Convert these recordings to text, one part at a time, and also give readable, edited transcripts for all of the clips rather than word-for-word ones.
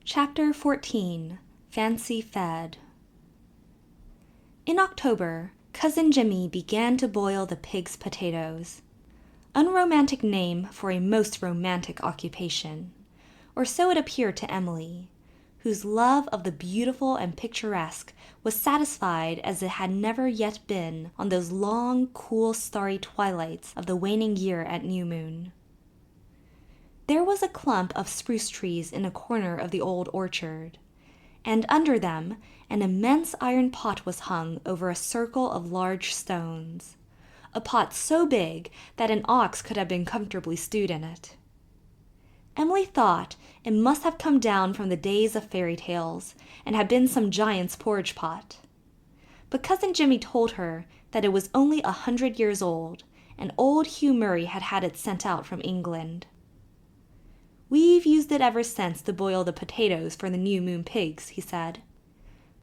Chapter 14 Fancy Fed. In October, Cousin Jimmy began to boil the pig's potatoes. Unromantic name for a most romantic occupation, or so it appeared to Emily, whose love of the beautiful and picturesque was satisfied as it had never yet been on those long, cool, starry twilights of the waning year at new moon. There was a clump of spruce trees in a corner of the old orchard, and under them an immense iron pot was hung over a circle of large stones, a pot so big that an ox could have been comfortably stewed in it. Emily thought it must have come down from the days of fairy tales and had been some giant's porridge pot. But Cousin Jimmy told her that it was only 100 years old, and old Hugh Murray had had it sent out from England. "We've used it ever since to boil the potatoes for the new moon pigs," he said.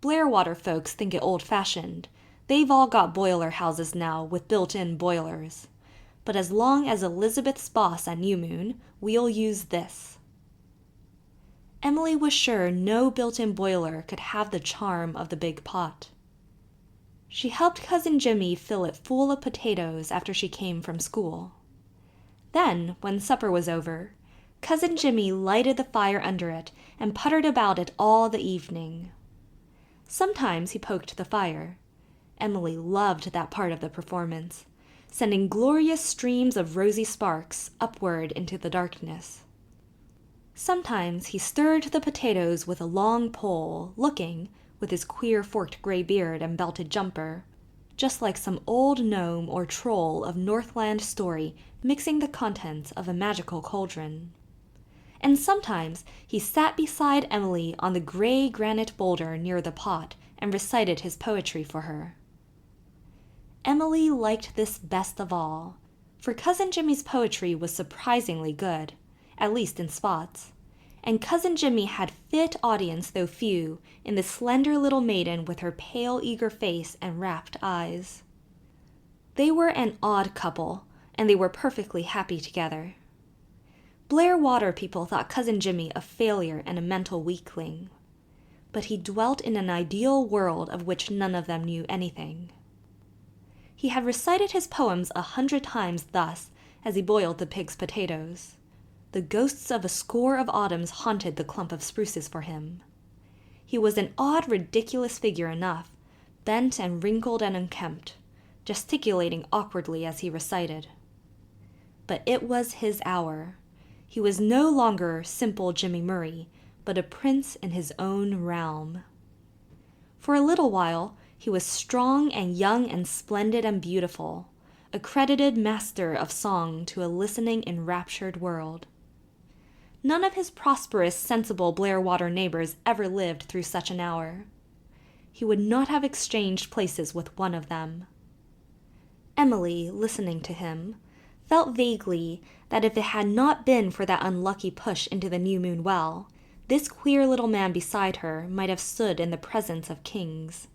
"Blairwater folks think it old-fashioned. They've all got boiler houses now with built-in boilers. But as long as Elizabeth's boss at New Moon, we'll use this." Emily was sure no built-in boiler could have the charm of the big pot. She helped Cousin Jimmy fill it full of potatoes after she came from school. Then, when supper was over, Cousin Jimmy lighted the fire under it and puttered about it all the evening. Sometimes he poked the fire. Emily loved that part of the performance, sending glorious streams of rosy sparks upward into the darkness. Sometimes he stirred the potatoes with a long pole, looking, with his queer forked gray beard and belted jumper, just like some old gnome or troll of Northland story mixing the contents of a magical cauldron. And sometimes he sat beside Emily on the gray granite boulder near the pot and recited his poetry for her. Emily liked this best of all, for Cousin Jimmy's poetry was surprisingly good, at least in spots, and Cousin Jimmy had fit audience though few in the slender little maiden with her pale, eager face and rapt eyes. They were an odd couple, and they were perfectly happy together. Blairwater people thought Cousin Jimmy a failure and a mental weakling, but he dwelt in an ideal world of which none of them knew anything. He had recited his poems 100 times thus as he boiled the pig's potatoes. The ghosts of a score of autumns haunted the clump of spruces for him. He was an odd, ridiculous figure enough, bent and wrinkled and unkempt, gesticulating awkwardly as he recited. But it was his hour. He was no longer simple Jimmy Murray, but a prince in his own realm. For a little while, he was strong and young and splendid and beautiful, a credited master of song to a listening, enraptured world. None of his prosperous, sensible Blairwater neighbors ever lived through such an hour. He would not have exchanged places with one of them. Emily, listening to him, felt vaguely that if it had not been for that unlucky push into the new moon well, this queer little man beside her might have stood in the presence of kings.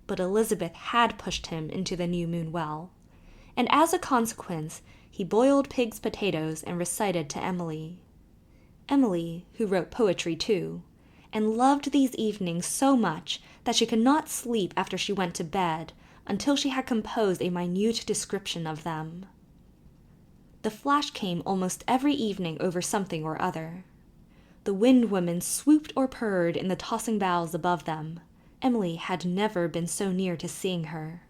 But Elizabeth had pushed him into the new moon well, and as a consequence he boiled pig's potatoes and recited to Emily. Emily, who wrote poetry too, and loved these evenings so much that she could not sleep after she went to bed until she had composed a minute description of them. The flash came almost every evening over something or other. The wind women swooped or purred in the tossing boughs above them. Emily had never been so near to seeing her.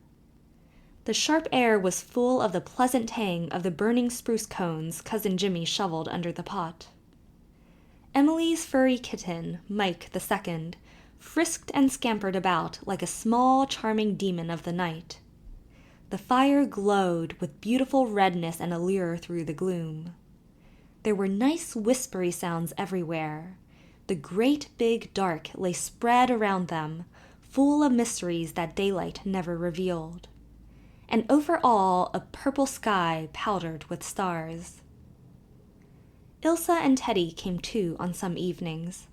The sharp air was full of the pleasant tang of the burning spruce cones Cousin Jimmy shoveled under the pot. Emily's furry kitten, Mike the Second, frisked and scampered about like a small, charming demon of the night. The fire glowed with beautiful redness and allure through the gloom. There were nice whispery sounds everywhere. The great big dark lay spread around them, full of mysteries that daylight never revealed. And over all a purple sky powdered with stars. Ilsa and Teddy came too on some evenings.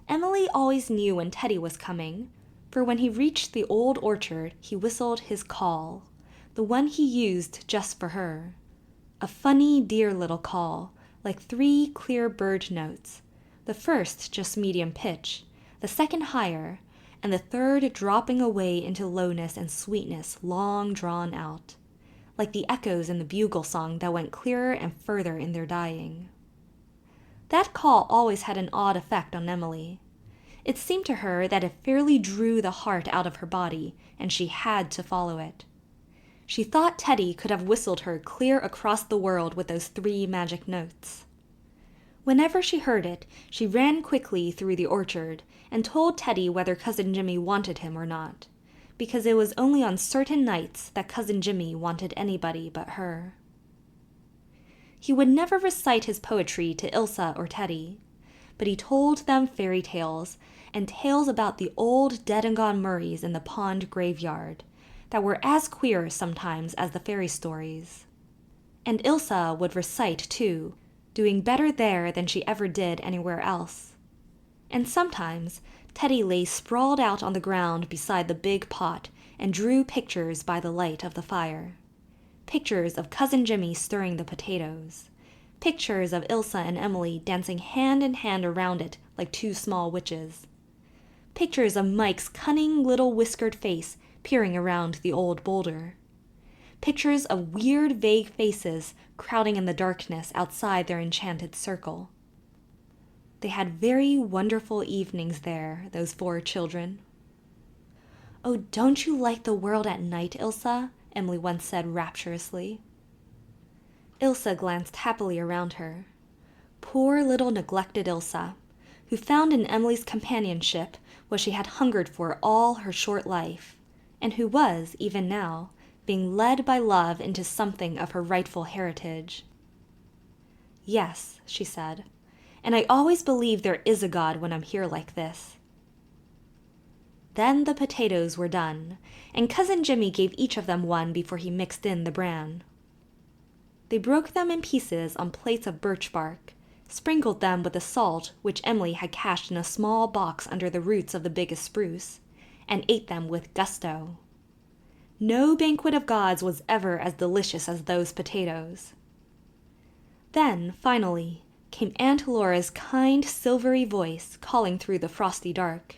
Emily always knew when Teddy was coming, for when he reached the old orchard he whistled his call, the one he used just for her. A funny, dear little call, like 3 clear bird notes, the first just medium pitch, the second higher, and the third dropping away into lowness and sweetness long drawn out, like the echoes in the bugle song that went clearer and further in their dying. That call always had an odd effect on Emily. It seemed to her that it fairly drew the heart out of her body, and she had to follow it. She thought Teddy could have whistled her clear across the world with those 3 magic notes. Whenever she heard it, she ran quickly through the orchard and told Teddy whether Cousin Jimmy wanted him or not, because it was only on certain nights that Cousin Jimmy wanted anybody but her. He would never recite his poetry to Ilsa or Teddy, but he told them fairy tales and tales about the old dead-and-gone Murrays in the pond graveyard that were as queer sometimes as the fairy stories. And Ilsa would recite, too, doing better there than she ever did anywhere else. And sometimes Teddy lay sprawled out on the ground beside the big pot and drew pictures by the light of the fire. Pictures of Cousin Jimmy stirring the potatoes. Pictures of Ilsa and Emily dancing hand in hand around it like 2 small witches. Pictures of Mike's cunning little whiskered face peering around the old boulder. Pictures of weird, vague faces crowding in the darkness outside their enchanted circle. They had very wonderful evenings there, those 4 children. "Oh, don't you like the world at night, Ilsa?" Emily once said rapturously. Ilsa glanced happily around her. Poor little neglected Ilsa, who found in Emily's companionship what she had hungered for all her short life, and who was, even now, being led by love into something of her rightful heritage. "Yes," she said, "and I always believe there is a God when I'm here like this." Then the potatoes were done, and Cousin Jimmy gave each of them one before he mixed in the bran. They broke them in pieces on plates of birch bark, sprinkled them with the salt which Emily had cached in a small box under the roots of the biggest spruce, and ate them with gusto. No banquet of gods was ever as delicious as those potatoes. Then, finally, came Aunt Laura's kind, silvery voice calling through the frosty dark.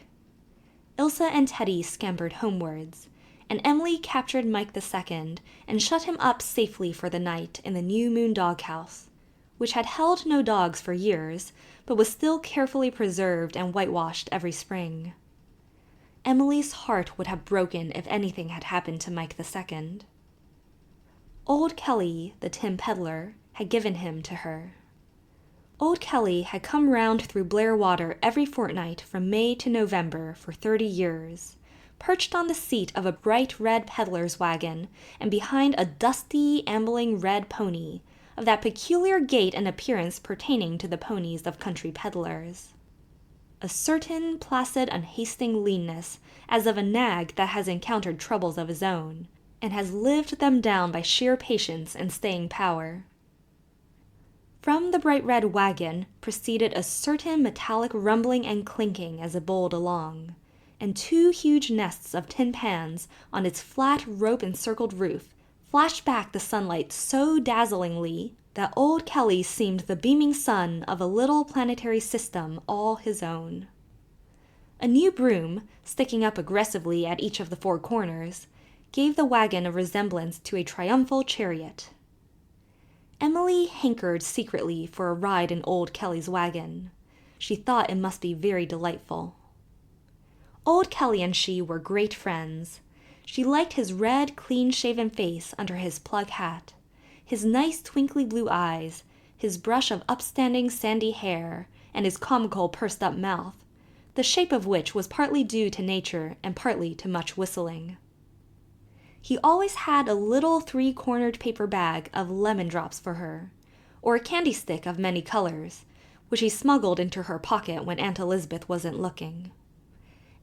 Ilsa and Teddy scampered homewards, and Emily captured Mike II and shut him up safely for the night in the New Moon doghouse, which had held no dogs for years, but was still carefully preserved and whitewashed every spring. Emily's heart would have broken if anything had happened to Mike II. Old Kelly, the tin peddler, had given him to her. Old Kelly had come round through Blair Water every fortnight from May to November for 30 years, perched on the seat of a bright red peddler's wagon and behind a dusty, ambling red pony, of that peculiar gait and appearance pertaining to the ponies of country peddlers. A certain placid, unhasting leanness, as of a nag that has encountered troubles of his own, and has lived them down by sheer patience and staying power. From the bright red wagon proceeded a certain metallic rumbling and clinking as it bowled along, and 2 huge nests of tin pans on its flat rope-encircled roof flashed back the sunlight so dazzlingly that old Kelly seemed the beaming sun of a little planetary system all his own. A new broom, sticking up aggressively at each of the 4 corners, gave the wagon a resemblance to a triumphal chariot. Emily hankered secretly for a ride in old Kelly's wagon. She thought it must be very delightful. Old Kelly and she were great friends. She liked his red, clean-shaven face under his plug hat, his nice twinkly blue eyes, his brush of upstanding sandy hair, and his comical pursed-up mouth, the shape of which was partly due to nature and partly to much whistling. He always had a little 3-cornered paper bag of lemon drops for her, or a candy stick of many colors, which he smuggled into her pocket when Aunt Elizabeth wasn't looking.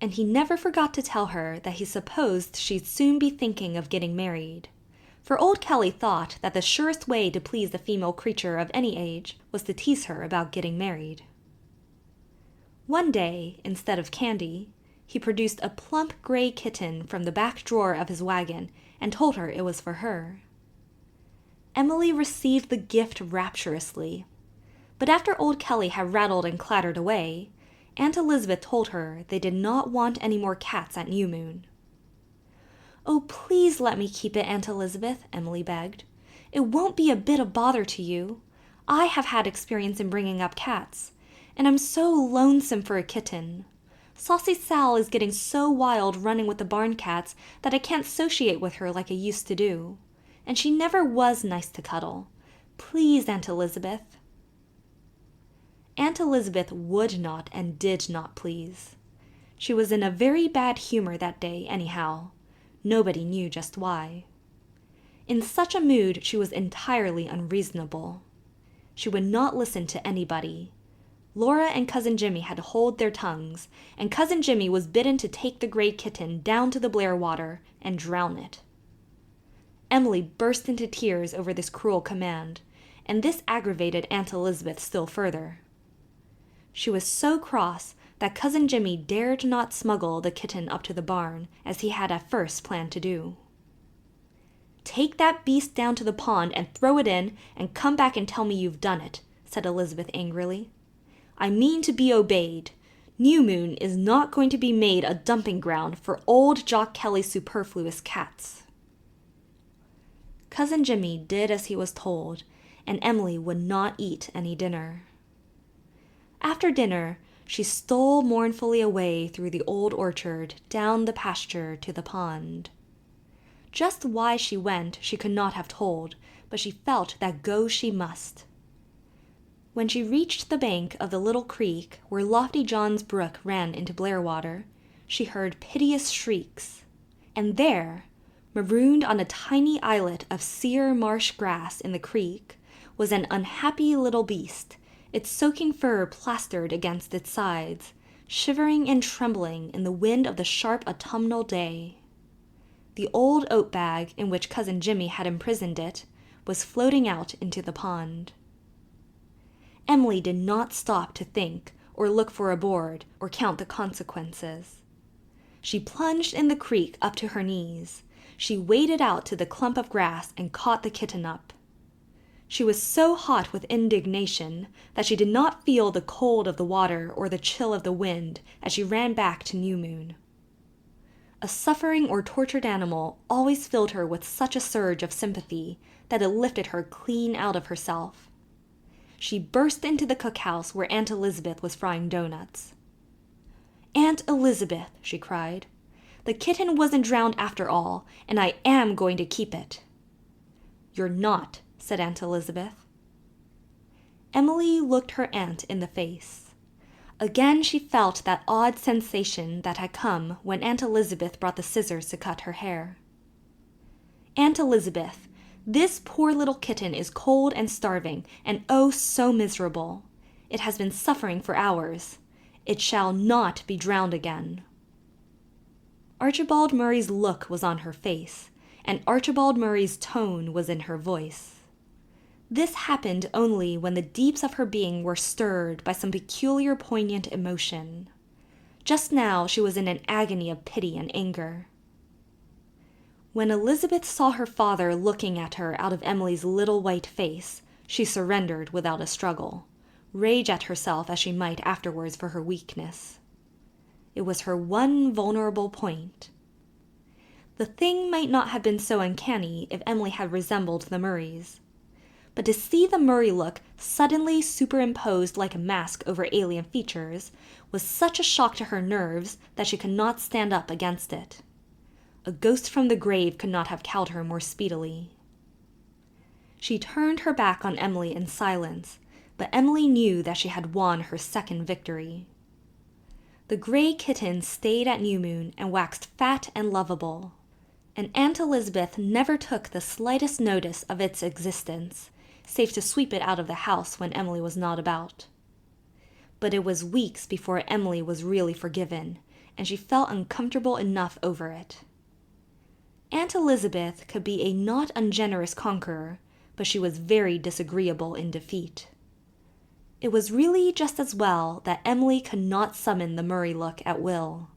And he never forgot to tell her that he supposed she'd soon be thinking of getting married, for old Kelly thought that the surest way to please a female creature of any age was to tease her about getting married. One day, instead of candy, he produced a plump gray kitten from the back drawer of his wagon and told her it was for her. Emily received the gift rapturously. But after old Kelly had rattled and clattered away, Aunt Elizabeth told her they did not want any more cats at New Moon. "Oh, please let me keep it, Aunt Elizabeth," Emily begged. "It won't be a bit of bother to you. I have had experience in bringing up cats, and I'm so lonesome for a kitten. Saucy Sal is getting so wild running with the barn cats that I can't associate with her like I used to do. And she never was nice to cuddle. Please, Aunt Elizabeth." Aunt Elizabeth would not and did not please. She was in a very bad humor that day, anyhow. Nobody knew just why. In such a mood, she was entirely unreasonable. She would not listen to anybody. Laura and Cousin Jimmy had to hold their tongues, and Cousin Jimmy was bidden to take the gray kitten down to the Blair water and drown it. Emily burst into tears over this cruel command, and this aggravated Aunt Elizabeth still further. She was so cross that Cousin Jimmy dared not smuggle the kitten up to the barn, as he had at first planned to do. "Take that beast down to the pond and throw it in, and come back and tell me you've done it," said Elizabeth angrily. "I mean to be obeyed. New Moon is not going to be made a dumping ground for old Jock Kelly's superfluous cats." Cousin Jimmy did as he was told, and Emily would not eat any dinner. After dinner, she stole mournfully away through the old orchard, down the pasture to the pond. Just why she went she could not have told, but she felt that go she must. When she reached the bank of the little creek where Lofty John's brook ran into Blairwater, she heard piteous shrieks, and there, marooned on a tiny islet of sere marsh grass in the creek, was an unhappy little beast, its soaking fur plastered against its sides, shivering and trembling in the wind of the sharp autumnal day. The old oat bag in which Cousin Jimmy had imprisoned it was floating out into the pond. Emily did not stop to think or look for a board or count the consequences. She plunged in the creek up to her knees. She waded out to the clump of grass and caught the kitten up. She was so hot with indignation that she did not feel the cold of the water or the chill of the wind as she ran back to New Moon. A suffering or tortured animal always filled her with such a surge of sympathy that it lifted her clean out of herself. She burst into the cookhouse where Aunt Elizabeth was frying doughnuts. "Aunt Elizabeth," she cried, "the kitten wasn't drowned after all, and I am going to keep it." "You're not," said Aunt Elizabeth. Emily looked her aunt in the face. Again she felt that odd sensation that had come when Aunt Elizabeth brought the scissors to cut her hair. "Aunt Elizabeth, this poor little kitten is cold and starving, and oh so miserable. It has been suffering for hours. It shall not be drowned again." Archibald Murray's look was on her face, and Archibald Murray's tone was in her voice. This happened only when the deeps of her being were stirred by some peculiar poignant emotion. Just now she was in an agony of pity and anger. When Elizabeth saw her father looking at her out of Emily's little white face, she surrendered without a struggle, rage at herself as she might afterwards for her weakness. It was her one vulnerable point. The thing might not have been so uncanny if Emily had resembled the Murrays. But to see the Murray look suddenly superimposed like a mask over alien features was such a shock to her nerves that she could not stand up against it. A ghost from the grave could not have cowed her more speedily. She turned her back on Emily in silence, but Emily knew that she had won her second victory. The gray kitten stayed at New Moon and waxed fat and lovable, and Aunt Elizabeth never took the slightest notice of its existence, save to sweep it out of the house when Emily was not about. But it was weeks before Emily was really forgiven, and she felt uncomfortable enough over it. Aunt Elizabeth could be a not ungenerous conqueror, but she was very disagreeable in defeat. It was really just as well that Emily could not summon the Murray look at will.